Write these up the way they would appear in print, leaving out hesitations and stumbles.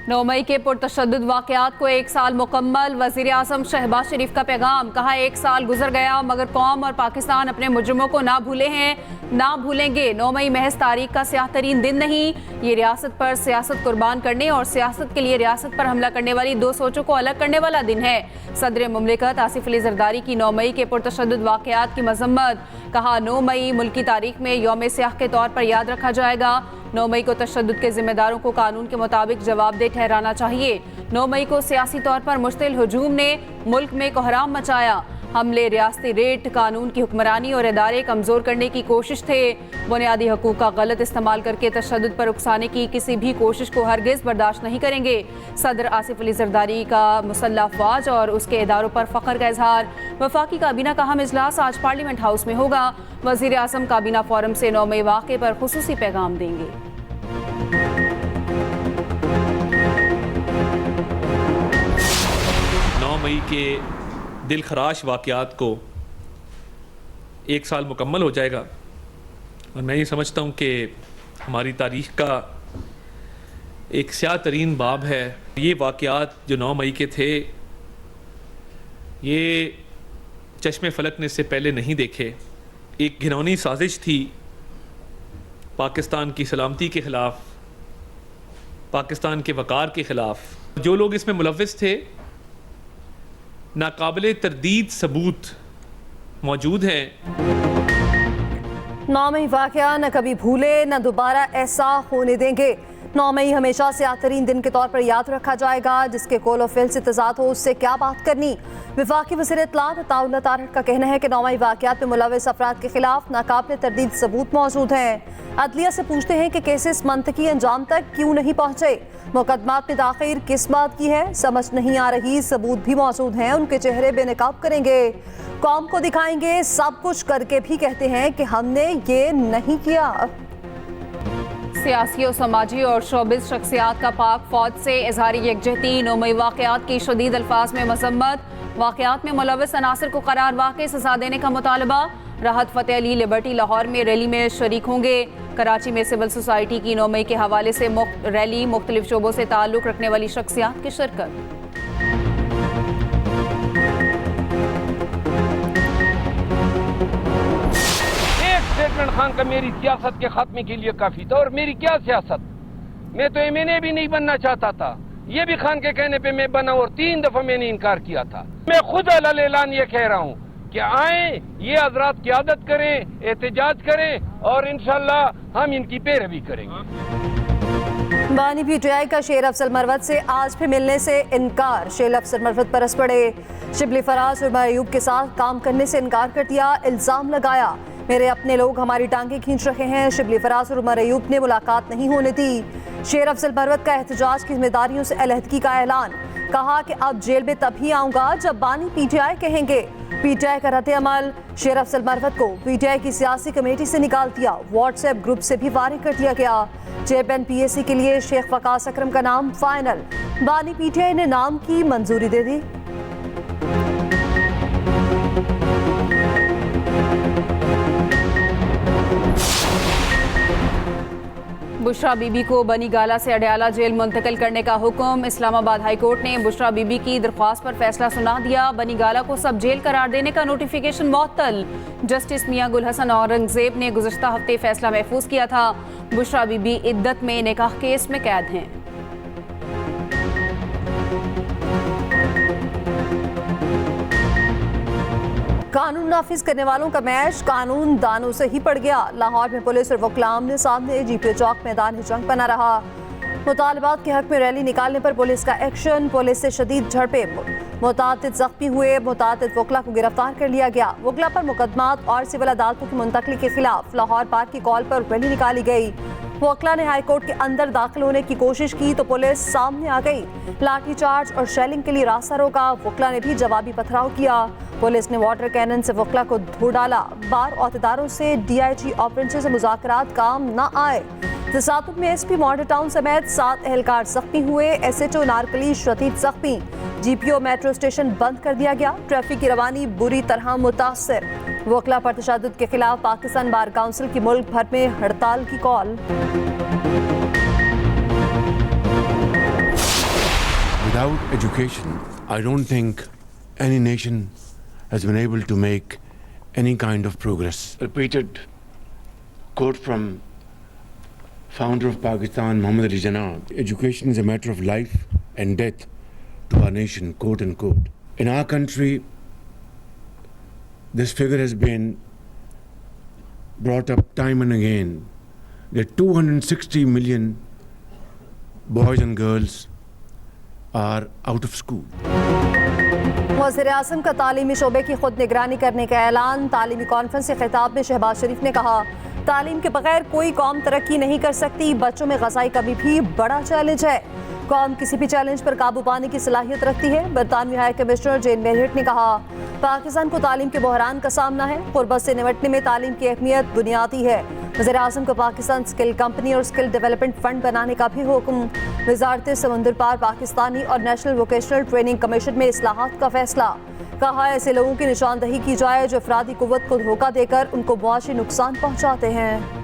9 मई के पुरतशद्दुद वाक़यात को 1 साल मुकम्मल। वज़ीर आज़म शहबाज शरीफ का पैगाम, कहा 1 साल गुजर गया मगर कौम और पाकिस्तान अपने मुजरिमों को ना भूले हैं, ना भूलेंगे। 9 मई महज तारीख का स्याह तरीन दिन नहीं, ये रियासत पर सियासत कुर्बान करने और सियासत के लिए रियासत पर हमला करने वाली दो सोचों को अलग करने वाला दिन है। सदर मुमलिकत आसिफ अली जरदारी की 9 मई के पुरतशद्दुद वाक़यात की मजम्मत, कहा 9 मई मुल्की तारीख में यौम स्याह के तौर पर याद रखा जाएगा। 9 मई को तशद्दुद के जिम्मेदारों को कानून के मुताबिक जवाबदेह ठहराना चाहिए। 9 मई को सियासी तौर पर मुश्तिल हुजूम ने मुल्क में कोहराम मचाया। हमले रियासती रेट, कानून की हुक्मरानी और इदारे कमज़ोर करने की कोशिश थे। बुनियादी हकूक़ का गलत इस्तेमाल करके तशद्दुद पर उकसाने की किसी भी कोशिश को हरगिज़ बर्दाश्त नहीं करेंगे। सदर आसिफ अली जरदारी का मुसल्लह अफवाज और उसके इदारों पर फ़ख्र का इजहार। वफाकी काबीना का अहम इजलास आज पार्लियामेंट हाउस में होगा। वज़ीर आज़म काबीना फोरम से 9 मई वाक़े पर खुसूसी पैगाम देंगे। 9 मई के दिल खराश वाक़यात को 1 साल मुकम्मल हो जाएगा और मैं ये समझता हूँ कि हमारी तारीख़ का एक स्याह तरीन बाब है। ये वाक़यात जो 9 मई के थे, ये चश्मे फलक ने इससे पहले नहीं देखे। एक घिनौनी साजिश थी पाकिस्तान की सलामती के ख़िलाफ़, पाकिस्तान के वक़ार के ख़िलाफ़। जो लोग इसमें मुलव्विस थे, नाकाबिले तरदीद सबूत मौजूद हैं। 9 मई वाक़या न कभी भूले न दोबारा ऐसा होने देंगे। 9 मई हमेशा से आतरीन दिन के तौर पर याद रखा जाएगा। जिसके कौल और फ़िल से तज़ाद हो उससे क्या बात करनी। वफाकी वज़ीर इत्तलात अताउल्लाह तारक का कहना है कि 9 मई वाक़यात में मुलव्विस अफराद के खिलाफ नाकाबिले तरदीद सबूत मौजूद हैं। अदलिया से पूछते हैं कि केसेस मंतकी अंजाम तक क्यों नहीं पहुँचे। मुकदमात में दाखिल किस बात की है समझ नहीं आ रही। सबूत भी मौजूद हैं, उनके चेहरे बेनकाब करेंगे, कौम को दिखाएंगे, सब कुछ करके भी कहते हैं कि हमने ये नहीं किया। सियासी और समाजी और शोबिज़ शख्सियात का पाक फौज से इज़हारी यकजहती। 9 मई वाक़यात की शदीद अल्फाज में मजम्मत। वाक़यात में मुलव्विस अनासिर को करार वाक़ई सज़ा देने का मुतालबा। राहत फ़तेह अली लिबर्टी लाहौर में रैली में शरीक होंगे। कराची में सिविल सोसाइटी की 9 मई के हवाले से रैली, मुख्तलिफ शोबों से ताल्लुक़ रखने वाली शख्सियात की शिरकत। इमरान खान का मेरी सियासत के खात्मे के लिए काफी था। और मेरी क्या सियासत, मैं तो एमएनए भी नहीं बनना चाहता था। ये भी खान के कहने पे मैं बना और 3 दफा मैंने इनकार किया था। मैं खुद अलल ऐलान ये कह रहा हूँ कि आए ये हजरात क़यादत करें, एहतजाज करें और इंशाअल्लाह हम इनकी पैरवी करेंगे। बानी पीटीआई का शेर अफजल मरवत से आज भी मिलने से इनकार। शेर अफजल मरवत बरस पड़े। शिबली फराज और मयूब के साथ काम करने से इनकार कर दिया। इल्ज़ाम लगाया मेरे अपने लोग हमारी टांगे खींच रहे हैं। शिबली फराज और मयूब ने मुलाकात नहीं होने दी। शेर अफजल मरवत का एहतजाज की जिम्मेदारियों से अलहदगी का ऐलान। कहा कि अब जेल में तभी आऊंगा जब बानी पीटीआई कहेंगे। पीटीआई का रद्द अमल। शेर अफजल मरवत को पीटीआई की सियासी कमेटी से निकाल दिया। व्हाट्सएप ग्रुप से भी वारिग कर दिया गया। चेयरमैन पीएसी के लिए शेख वकास अकरम का नाम फाइनल। बानी पीटीआई ने नाम की मंजूरी दे दी। बुशरा बीबी को बनी गाला से अडयाला जेल मुंतकिल करने का हुक्म। इस्लामाबाद हाई कोर्ट ने बुशरा बीबी की दरख्वास्त पर फैसला सुना दिया। बनी गाला को सब जेल करार देने का नोटिफिकेशन मुअत्तल। जस्टिस मियां गुल हसन औरंगजेब ने गुज़श्ता हफ्ते फैसला महफूज किया था। बुशरा बीबी इद्दत में निकाह केस में कैद हैं। कानून नाफिज करने वालों का मैच कानून दानों से ही पड़ गया। लाहौर में पुलिस और वकीलां आमने सामने। जीपीओ चौक मैदान जंग बना रहा। मुतालबात के हक में रैली निकालने पर पुलिस का एक्शन। पुलिस से शदीद झड़पें। मुतादिद जख्मी हुए। मुतादिद वकला को गिरफ्तार कर लिया गया। वकला पर मुकदमात और सिविल अदालतों की मुंतकली के खिलाफ लाहौर पार्क की कॉल पर रैली निकाली गई। वकला ने हाईकोर्ट के अंदर दाखिल होने की कोशिश की तो पुलिस सामने आ गई। लाठीचार्ज और शेलिंग के लिए रास्ता रोका। वकला ने भी जवाबी पथराव किया। पुलिस ने वाटर कैनन से वकला को धो डाला। बार अहदेदारों से डीआईजी ऑपरेशन से मुज़ाकरात काम न आए। तसादुम में एसपी मॉडल टाउन समेत 7 एहलकार जख्मी हुए। एसएचओ नारकली शदीद जख्मी। जीपीओ मेट्रो स्टेशन बंद कर दिया गया। ट्रैफिक की रवानी बुरी तरह मुतासर। वकला पर तशद्दुद के खिलाफ पाकिस्तान बार काउंसिल की मुल्क भर में हड़ताल की call. Without education, I don't think any nation has been able to make any kind of progress. Repeated quote from founder of Pakistan, Muhammad Ali Jinnah, education is a matter of life and death to our nation, quote unquote. In our country, this figure has been brought up time and again, that 260 million boys and girls are out of school. वज़ीर-ए-आज़म का तालीमी शोबे की खुद निगरानी करने का ऐलान। तालीमी कॉन्फ्रेंस से खिताब में शहबाज शरीफ ने कहा, तालीम के बगैर कोई कौम तरक्की नहीं कर सकती। बच्चों में ग़ज़ाई कमी भी बड़ा चैलेंज है। कौम किसी भी चैलेंज पर काबू पाने की सलाहियत रखती है। बरतानवी हाई कमिश्नर जेन मेरिट ने कहा, पाकिस्तान को तालीम के बहरान का सामना है। गुरबत से निपटने में तालीम की अहमियत बुनियादी है। वज़ीर-ए-आज़म को पाकिस्तान स्किल कंपनी और स्किल डेवलपमेंट फंड बनाने का भी हुक्म। वज़ारत समंदर पार पाकिस्तानी और नेशनल वोकेशनल ट्रेनिंग कमीशन में इस्लाहात का फैसला। कहा, ऐसे लोगों की निशानदही की जाए जो अफरादी कुव्वत को धोखा देकर उनको मुआशी नुकसान पहुँचाते हैं।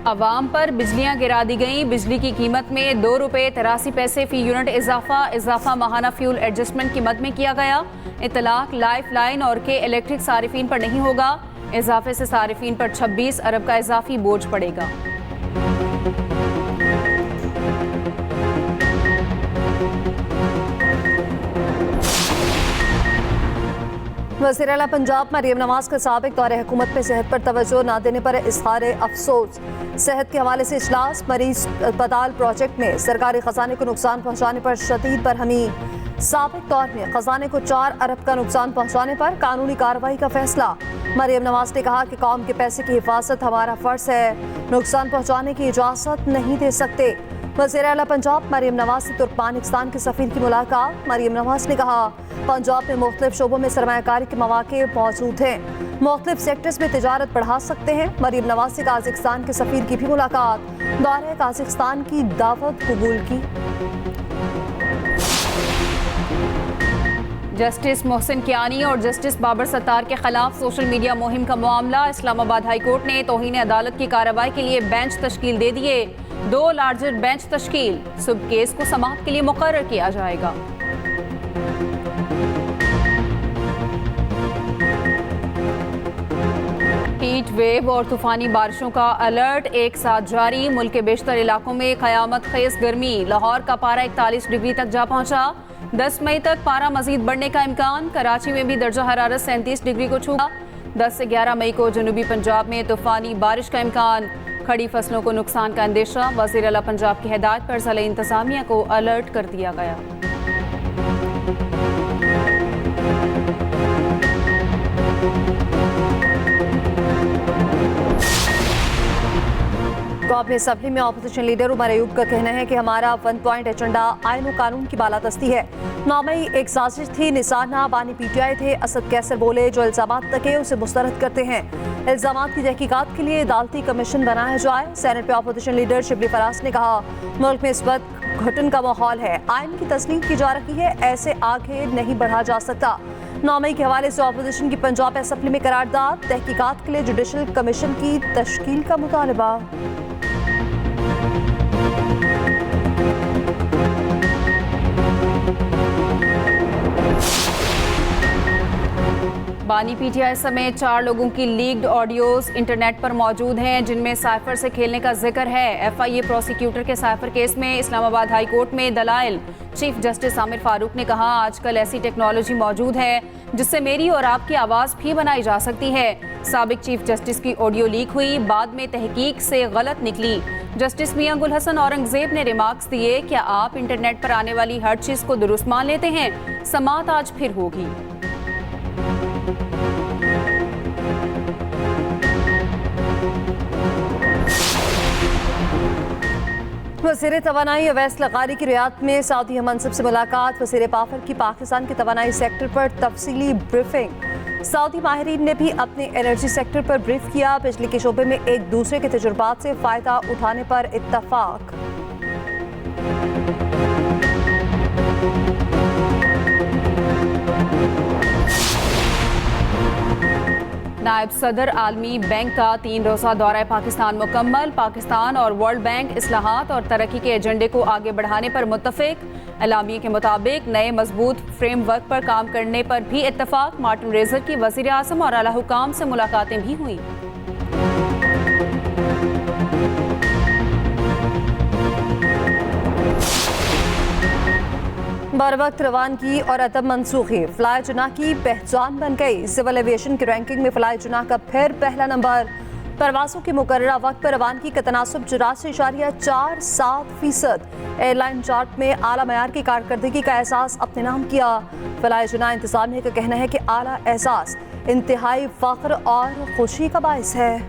अवाम पर बिजलियां गिरा दी गईं। बिजली की कीमत में ₹2.83 फी यूनिट इजाफा माहाना फ्यूल एडजस्टमेंट कीमत में किया गया। इतलाक लाइफ लाइन और के इलेक्ट्रिक सारिफीन पर नहीं होगा। इजाफे से सारिफीन पर 26 अरब का इजाफी बोझ पड़ेगा। वज़ीर आला पंजाब मरियम नवाज का साबिक दौरे हुकूमत में सेहत पर तवज्जो न देने पर इजहार अफसोस। सेहत के हवाले से इजलास। मरीज अस्पताल प्रोजेक्ट में सरकारी खजाने को नुकसान पहुँचाने पर शदीद बरहमी। साबिक दौर में खजाने को 4 अरब का नुकसान पहुँचाने पर कानूनी कार्रवाई का फैसला। मरियम नवाज ने कहा कि कौम के पैसे की हिफाजत हमारा फ़र्ज है, नुकसान पहुँचाने की इजाज़त नहीं दे सकते। वज़ीर आला पंजाब मरियम नवाज से तुर्कमानिस्तान के सफ़ीर की मुलाकात। मरियम नवाज ने कहा, पंजाब में मुख्तलिफ शोबों में सरमायाकारी के मौके मौजूद हैं, मुख्तलिफ सेक्टर्स में तिजारत बढ़ा सकते हैं। मरियम नवाज से काज़िकिस्तान के सफ़ीर की भी मुलाकात। दौरे काज़िकिस्तान की दावत कबूल की। जस्टिस मोहसिन कियानी और जस्टिस बाबर सत्तार के खिलाफ सोशल मीडिया मुहिम का मामला। इस्लामाबाद हाई कोर्ट ने तौहीन अदालत की कार्रवाई के लिए बेंच तश्कील दे दिए। 2 लार्जर बेंच तश्कील। सुबह केस को समाअत के लिए मुकर्रर किया जाएगा। हीट वेव और तूफानी बारिशों का अलर्ट एक साथ जारी। मुल्क के बेशतर इलाकों में क़यामत खेज गर्मी। लाहौर का पारा 41 डिग्री तक जा पहुंचा। 10 मई तक पारा मजीद बढ़ने का इम्कान। कराची में भी दर्जा हरारत 37 डिग्री को छूआ। 10 से 11 मई को जनूबी पंजाब में तूफानी बारिश का इम्कान। खड़ी फसलों को नुकसान का अंदेशा। वज़ीर आला पंजाब की हिदायत पर ज़िला इंतज़ामिया को अलर्ट कर दिया गया। कौम असम्बली में अपोजिशन लीडर उमर अयूब का कहना है कि हमारा 1 पॉइंट एजेंडा आईन और कानून की बालादस्ती है। 9 मई एक साजिश थी। निसार बानी PTI थे। असद कैसर बोले, जो इल्जामात लगे उसे मुस्तरद करते हैं। इल्जामात की तहकीकात के लिए अदालती कमीशन बनाया जाए। सेनेट में अपोजिशन लीडर शिबली फराज ने कहा, मुल्क में इस वक्त घुटन का माहौल है, आइन की तस्लीम की जा रही है, ऐसे आगे नहीं बढ़ा जा सकता। 9 मई के हवाले से अपोजिशन की पंजाब असम्बली में करारदाद। तहकीकात के लिए जुडिशल कमीशन की तश्कील का मुतालबा। बानी PTI समेत 4 लोगों की लीक्ड ऑडियोज इंटरनेट पर मौजूद हैं, जिनमें साइफर से खेलने का जिक्र है। FIA प्रोसिक्यूटर के साइफर केस में इस्लामाबाद हाई कोर्ट में दलाइल। चीफ जस्टिस आमिर फारूक ने कहा, आजकल ऐसी टेक्नोलॉजी मौजूद है जिससे मेरी और आपकी आवाज़ भी बनाई जा सकती है। साबिक चीफ जस्टिस की ऑडियो लीक हुई, बाद में तहकीक से गलत निकली। जस्टिस मियां गुल हसन औरंगजेब ने रिमार्क्स दिए, क्या आप इंटरनेट पर आने वाली हर चीज़ को दुरुस्त मान लेते हैं? समाअत आज फिर होगी। वज़ीर तवानाई अवैस लगारी की रियाद में सऊदी मनसब से मुलाकात। वज़ीर पाफर की पाकिस्तान के तवानाई सेक्टर पर तफसीली ब्रीफिंग। सऊदी माहिरीन ने भी अपने एनर्जी सेक्टर पर ब्रीफ किया। बिजली के शोबे में एक दूसरे के तजुर्बात से फ़ायदा उठाने पर इत्तफाक। नायब सदर आलमी बैंक का 3 रोज़ा दौरा पाकिस्तान मुकम्मल। पाकिस्तान और वर्ल्ड बैंक इस्लाहात और तरक्की के एजेंडे को आगे बढ़ाने पर मुत्तफिक। एलामिया के मुताबिक नए मजबूत फ्रेमवर्क पर काम करने पर भी इत्तफाक। मार्टिन रेजर की वज़ीर आज़म और आला हुकाम से मुलाकातें भी हुई। बर वक्त रवानगी और अदम मनसूखी फ्लाई जुनाह की पहचान बन गई। सिविल एविएशन की रैंकिंग में फ्लाई जुनाह का फिर पहला नंबर। परवासों की मुकर्ररा वक्त पर रवानगी का तनासुब 84.47%। एयरलाइन चार्ट में आला मयार की कारकर्दगी का एहसास अपने नाम किया। फ्लाई जुनाह इंतजामिया का कहना है कि आला एहसास इंतहाई फख्र और खुशी का बाइस है।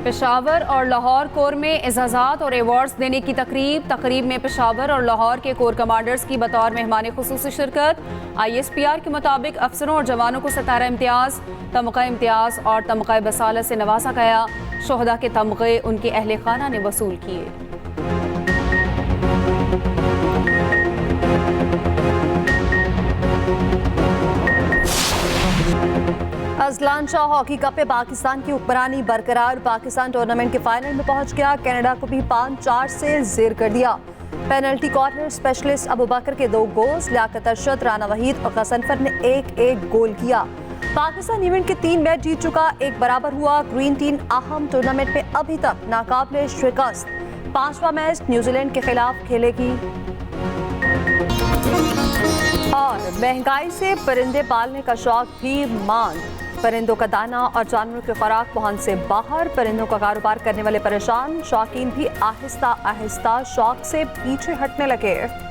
पेशावर और लाहौर कोर में एजाज़ात और एवार्ड्स देने की तकरीब में पेशावर और लाहौर के कोर कमांडर्स की बतौर मेहमान खुसूसी शिरकत। ISPR के मुताबिक अफसरों और जवानों को सितारा इम्तियाज़, तमग़ा इम्तियाज़ और तमग़ा बसालत से नवाजा गया। शोहदा के तमग़े उनके अहले खाना ने वसूल किए। अजलान शाह हॉकी कप में पाकिस्तान की हुक्मरानी बरकरार। पाकिस्तान टूर्नामेंट के फाइनल में पहुंच गया। कनाडा को भी 5-4 से ज़ेर कर दिया। पेनल्टी कॉर्नर स्पेशलिस्ट अबू बकर के 2 गोल्स, लियाकत अरशद, राना वहीद और गसनफर ने 1-1 गोल किया। पाकिस्तान इवेंट के 3 मैच जीत चुका, 1 बराबर हुआ। ग्रीन टीम अहम टूर्नामेंट में अभी तक नाकाबिले शिकस्त। 5वां मैच न्यूजीलैंड के खिलाफ खेलेगी। और महंगाई से परिंदे पालने का शौक भी मांद। परिंदों का दाना और जानवरों की खुराक पहुंच से बाहर। परिंदों का कारोबार करने वाले परेशान। शौकीन भी आहिस्ता आहिस्ता शौक से पीछे हटने लगे।